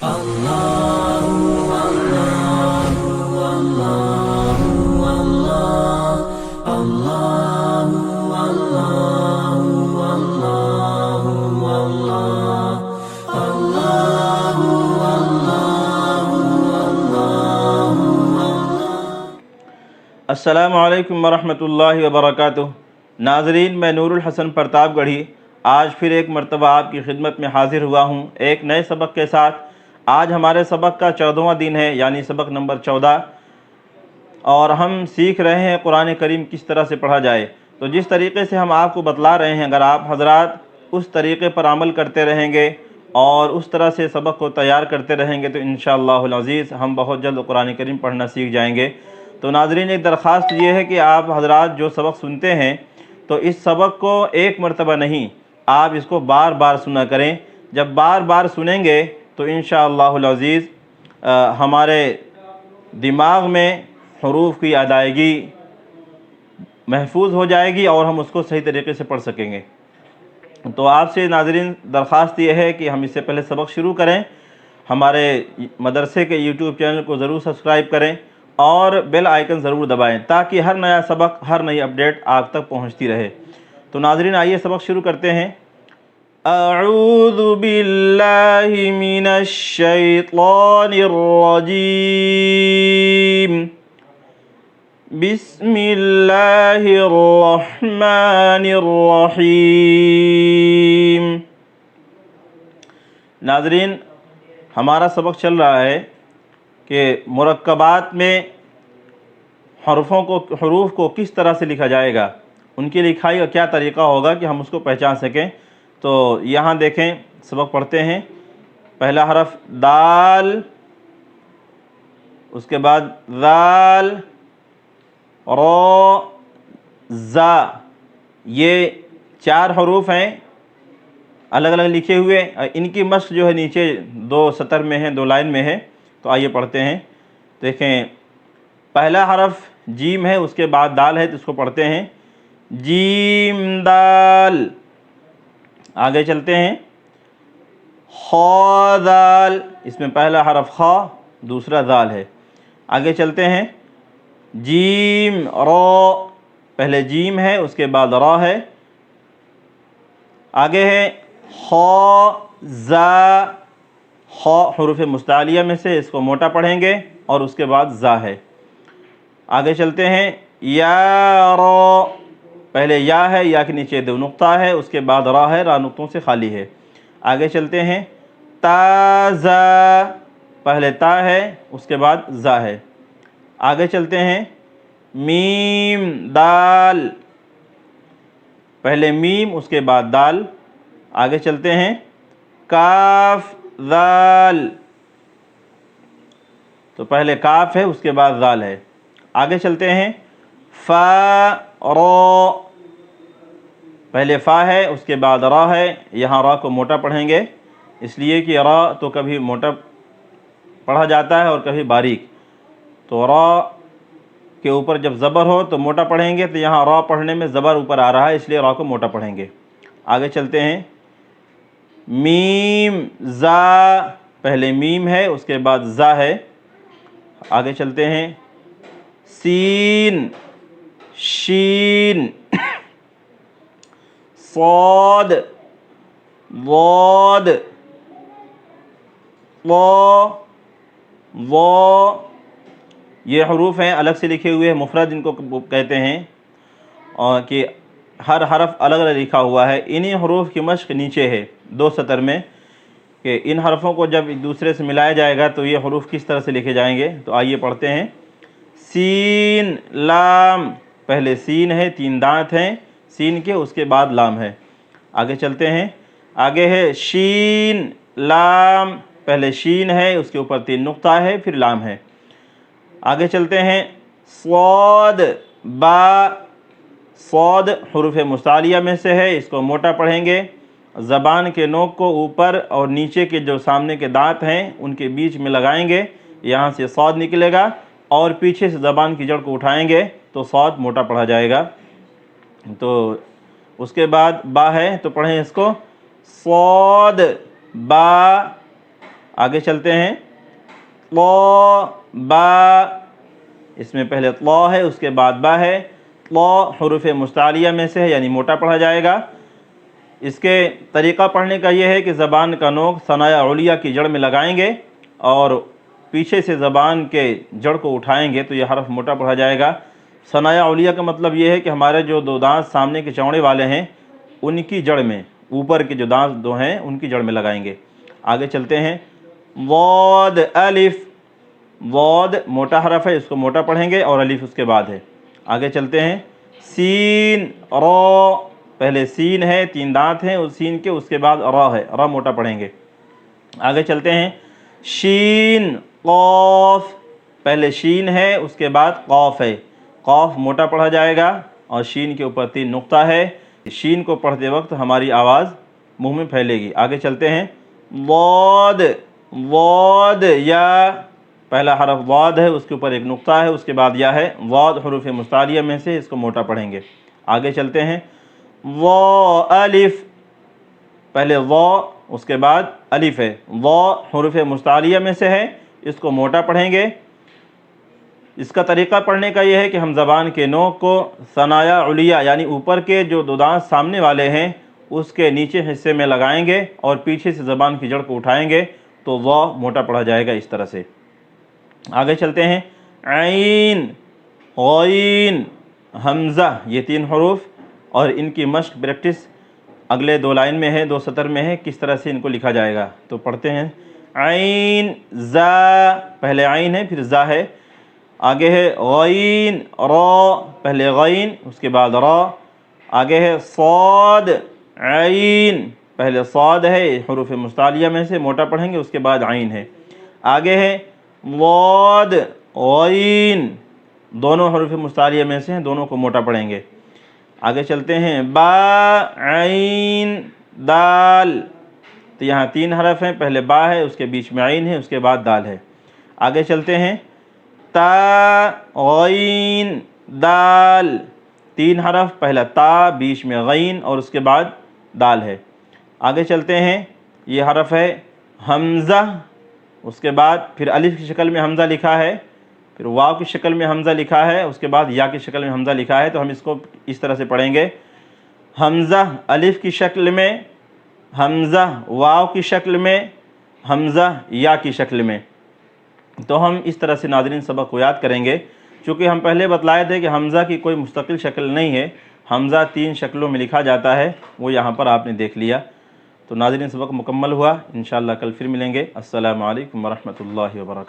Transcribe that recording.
السلام علیکم ورحمۃ اللہ وبرکاتہ۔ ناظرین، میں نور الحسن پرتاپ گڑھی آج پھر ایک مرتبہ آپ کی خدمت میں حاضر ہوا ہوں ایک نئے سبق کے ساتھ۔ آج ہمارے سبق کا 14واں دن ہے، یعنی سبق نمبر 14، اور ہم سیکھ رہے ہیں قرآن کریم کس طرح سے پڑھا جائے۔ تو جس طریقے سے ہم آپ کو بتلا رہے ہیں، اگر آپ حضرات اس طریقے پر عمل کرتے رہیں گے اور اس طرح سے سبق کو تیار کرتے رہیں گے تو انشاءاللہ العزیز ہم بہت جلد قرآن کریم پڑھنا سیکھ جائیں گے۔ تو ناظرین، ایک درخواست یہ ہے کہ آپ حضرات جو سبق سنتے ہیں تو اس سبق کو ایک مرتبہ نہیں، آپ اس کو بار بار سنا کریں۔ جب بار بار سنیں گے تو انشاءاللہ العزیز ہمارے دماغ میں حروف کی ادائیگی محفوظ ہو جائے گی اور ہم اس کو صحیح طریقے سے پڑھ سکیں گے۔ تو آپ سے ناظرین درخواست یہ ہے کہ ہم اس سے پہلے سبق شروع کریں، ہمارے مدرسے کے یوٹیوب چینل کو ضرور سبسکرائب کریں اور بیل آئیکن ضرور دبائیں تاکہ ہر نیا سبق، ہر نئی اپڈیٹ آپ تک پہنچتی رہے۔ تو ناظرین آئیے سبق شروع کرتے ہیں۔ اعوذ باللہ من الشیطان الرجیم، بسم اللہ الرحمن الرحیم۔ ناظرین، ہمارا سبق چل رہا ہے کہ مرکبات میں حروف کو کس طرح سے لکھا جائے گا، ان کی لکھائی کا کیا طریقہ ہوگا کہ ہم اس کو پہچان سکیں۔ تو یہاں دیکھیں، سبق پڑھتے ہیں۔ پہلا حرف دال، اس کے بعد ذال، را، زا، یہ 4 حروف ہیں الگ الگ لکھے ہوئے۔ ان کی مشق جو ہے نیچے 2 سطر میں ہے، 2 لائن میں ہے۔ تو آئیے پڑھتے ہیں۔ دیکھیں، پہلا حرف جیم ہے، اس کے بعد دال ہے، تو اس کو پڑھتے ہیں جیم دال۔ آگے چلتے ہیں، خا دال، اس میں پہلا حرف خا، دوسرا دال ہے۔ آگے چلتے ہیں، جیم را، پہلے جیم ہے، اس کے بعد را ہے۔ آگے ہے خا زا، خا حروف مستعلیہ میں سے، اس کو موٹا پڑھیں گے، اور اس کے بعد زا ہے۔ آگے چلتے ہیں، یا را، پہلے یا ہے، یا کے نیچے 2 نقطہ ہے، اس کے بعد را ہے، را نقطوں سے خالی ہے۔ آگے چلتے ہیں، تا زا، پہلے تا ہے، اس کے بعد زا ہے۔ آگے چلتے ہیں، میم دال، پہلے میم، اس کے بعد دال۔ آگے چلتے ہیں، کاف ذال، تو پہلے کاف ہے، اس کے بعد ذال ہے۔ آگے چلتے ہیں، فا را، پہلے فا ہے، اس کے بعد را ہے۔ یہاں را کو موٹا پڑھیں گے، اس لیے کہ را تو کبھی موٹا پڑھا جاتا ہے اور کبھی باریک۔ تو را کے اوپر جب زبر ہو تو موٹا پڑھیں گے، تو یہاں را پڑھنے میں زبر اوپر آ رہا ہے، اس لیے را کو موٹا پڑھیں گے۔ آگے چلتے ہیں، میم زا، پہلے میم ہے، اس کے بعد زا ہے۔ آگے چلتے ہیں، سین شین، صاد ضاد، طا ظا، یہ حروف ہیں الگ سے لکھے ہوئے ہیں، مفرد ان کو کہتے ہیں، اور کہ ہر حرف الگ الگ لکھا ہوا ہے۔ انہی حروف کی مشق نیچے ہے 2 سطر میں، کہ ان حرفوں کو جب ایک دوسرے سے ملایا جائے گا تو یہ حروف کس طرح سے لکھے جائیں گے۔ تو آئیے پڑھتے ہیں، سین لام، پہلے سین ہے، 3 دانت ہیں سین کے، اس کے بعد لام ہے۔ آگے چلتے ہیں، آگے ہے شین لام، پہلے شین ہے، اس کے اوپر 3 نقطہ ہے، پھر لام ہے۔ آگے چلتے ہیں، صاد با، صاد حروف مستعلیہ میں سے ہے، اس کو موٹا پڑھیں گے، زبان کے نوک کو اوپر اور نیچے کے جو سامنے کے دانت ہیں ان کے بیچ میں لگائیں گے، یہاں سے صاد نکلے گا، اور پیچھے سے زبان کی جڑ کو اٹھائیں گے تو صاد موٹا پڑھا جائے گا۔ تو اس کے بعد با ہے، تو پڑھیں اس کو صاد با۔ آگے چلتے ہیں، طا با، اس میں پہلے طا ہے، اس کے بعد با ہے۔ طا حروف مستعلیہ میں سے ہے، یعنی موٹا پڑھا جائے گا۔ اس کے طریقہ پڑھنے کا یہ ہے کہ زبان کا نوک ثنایا علیہ کی جڑ میں لگائیں گے اور پیچھے سے زبان کے جڑ کو اٹھائیں گے تو یہ حرف موٹا پڑھا جائے گا۔ ثنایا علیہ کا مطلب یہ ہے کہ ہمارے جو دو دانت سامنے کے چوڑے والے ہیں ان کی جڑ میں، اوپر کے جو دانت دو ہیں ان کی جڑ میں لگائیں گے۔ آگے چلتے ہیں، ضاد الف، ضاد موٹا حرف ہے، اس کو موٹا پڑھیں گے اور الف اس کے بعد ہے۔ آگے چلتے ہیں، سین را، پہلے سین ہے، 3 دانت ہیں اس سین کے، اس کے بعد را ہے، را موٹا پڑھیں گے۔ آگے چلتے ہیں، شین قاف، پہلے شین ہے اس کے بعد قاف ہے، قاف موٹا پڑھا جائے گا اور شین کے اوپر 3 نقطہ ہے۔ شین کو پڑھتے وقت ہماری آواز منہ میں پھیلے گی۔ آگے چلتے ہیں، ضاد، ضاد یا، پہلا حرف ضاد ہے، اس کے اوپر 1 نقطہ ہے، اس کے بعد یا ہے، ضاد حروف مستعلیہ میں سے، اس کو موٹا پڑھیں گے۔ آگے چلتے ہیں، ضا الف، پہلے ضا اس کے بعد الف ہے، ضا حروف مستعلیہ میں سے ہے، اس کو موٹا پڑھیں گے۔ اس کا طریقہ پڑھنے کا یہ ہے کہ ہم زبان کے نوک کو ثنایا علیہ یعنی اوپر کے جو دو دانت سامنے والے ہیں اس کے نیچے حصے میں لگائیں گے اور پیچھے سے زبان کی جڑ کو اٹھائیں گے تو ضا موٹا پڑھا جائے گا اس طرح سے۔ آگے چلتے ہیں، عین، غین، حمزہ، یہ 3 حروف اور ان کی مشق پریکٹس اگلے 2 لائن میں ہے، 2 سطر میں ہے، کس طرح سے ان کو لکھا جائے گا۔ تو پڑھتے ہیں، عین زا، پہلے عین ہے پھر زا ہے، آگے ہے غین را، پہلے غین اس کے بعد را، آگے ہے صاد عین، پہلے صاد ہے حروف مستعلیہ میں سے موٹا پڑھیں گے، اس کے بعد عین ہے، آگے ہے ضاد غین، دونوں حروف مستعلیہ میں سے ہیں، دونوں کو موٹا پڑھیں گے۔ آگے چلتے ہیں، با عین دال، تو یہاں 3 حرف ہیں، پہلے با ہے اس کے بیچ میں عین ہے اس کے بعد دال ہے۔ آگے چلتے ہیں، تا غین دال، 3 حرف، پہلا تا، بیچ میں غین اور اس کے بعد دال ہے۔ آگے چلتے ہیں، یہ حرف ہے حمزہ، اس کے بعد پھر الف کی شکل میں حمزہ لکھا ہے، پھر واو کی شکل میں حمزہ لکھا ہے، اس کے بعد یا کی شکل میں حمزہ لکھا ہے، تو ہم اس کو اس طرح سے پڑھیں گے، حمزہ الف کی شکل میں، حمزہ واو کی شکل میں، حمزہ یا کی شکل میں۔ تو ہم اس طرح سے ناظرین سبق کو یاد کریں گے، چونکہ ہم پہلے بتلائے تھے کہ حمزہ کی کوئی مستقل شکل نہیں ہے، حمزہ 3 شکلوں میں لکھا جاتا ہے، وہ یہاں پر آپ نے دیکھ لیا۔ تو ناظرین سبق مکمل ہوا، انشاءاللہ کل پھر ملیں گے۔ السلام علیکم ورحمۃ اللہ وبرکاتہ۔